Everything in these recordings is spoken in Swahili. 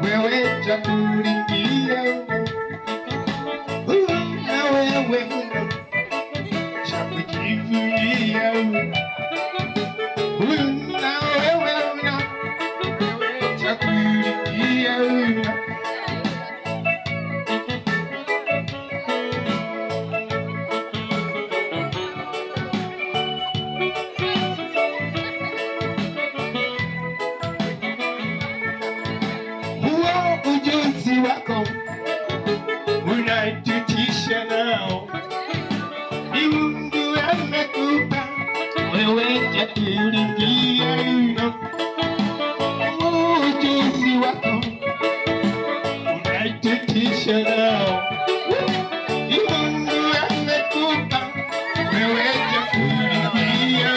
wewe chakulingia na wewe chakujivunia na wewe chakulingia ujuzi wako unatutisha nao, ni Mungu amekupa wewe chakulingia ujuzi wako unatutisha nao, ni Mungu amekupa wewe chakulingia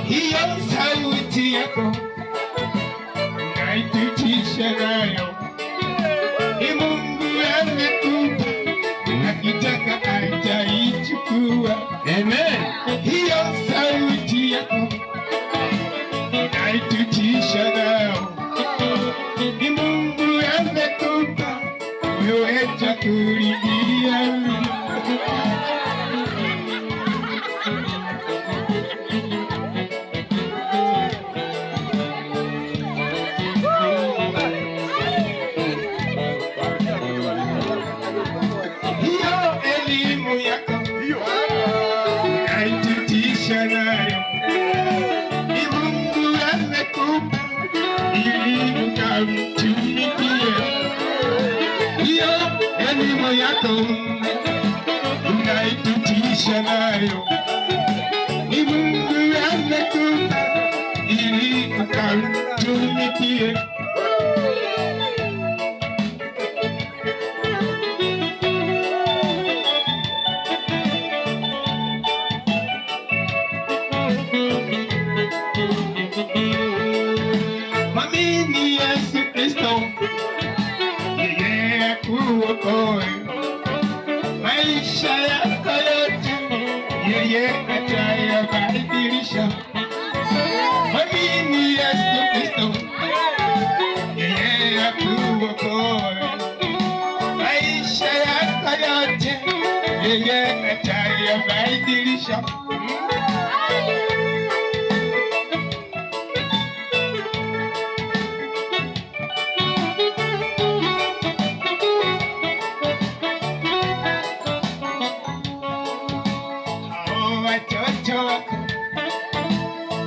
hiyo sauti yako unaitutisha nayo, ni Mungu amekupa, akitaka ataichukua. Amen. Hiyo sauti yako unaitutisha nayo, ni Mungu amekupa, wewe chakulingia nayo, ni Mungu amekupa ili ukamtumikie. Hiyo elimu yako unaitutisha nayo, ni Mungu amekupa ili ukamtumikie. Mwamini Yesu Kristo, yeye akuokoe maisha yako yote, yeye atayabadilisha. Mwamini Yesu Kristo, yeye akuokoe maisha yako yote, yeye atayabadilisha. Watoto wako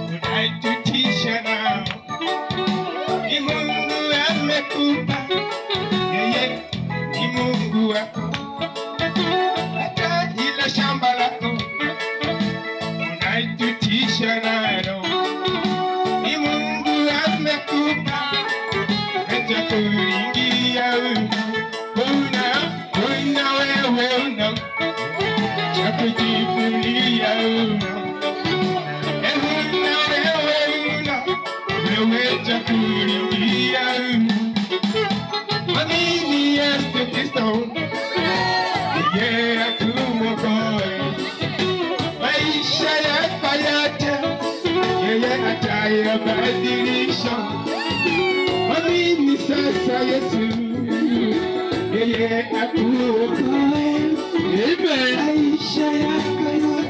unaitutisha nao, ni Mungu amekupa, yeye ni Mungu wako. Hata ile shamba lako unaitutisha nalo, ni Mungu amekupa, chakulingia una wewe chakujivunia wewe chakulingia. Mwamini Yesu Kristo, yeye akuokoe maisha yako yote, yeye atayabadilisha. Mwamini sasa Yesu, yeye akuokoe maisha yako yote.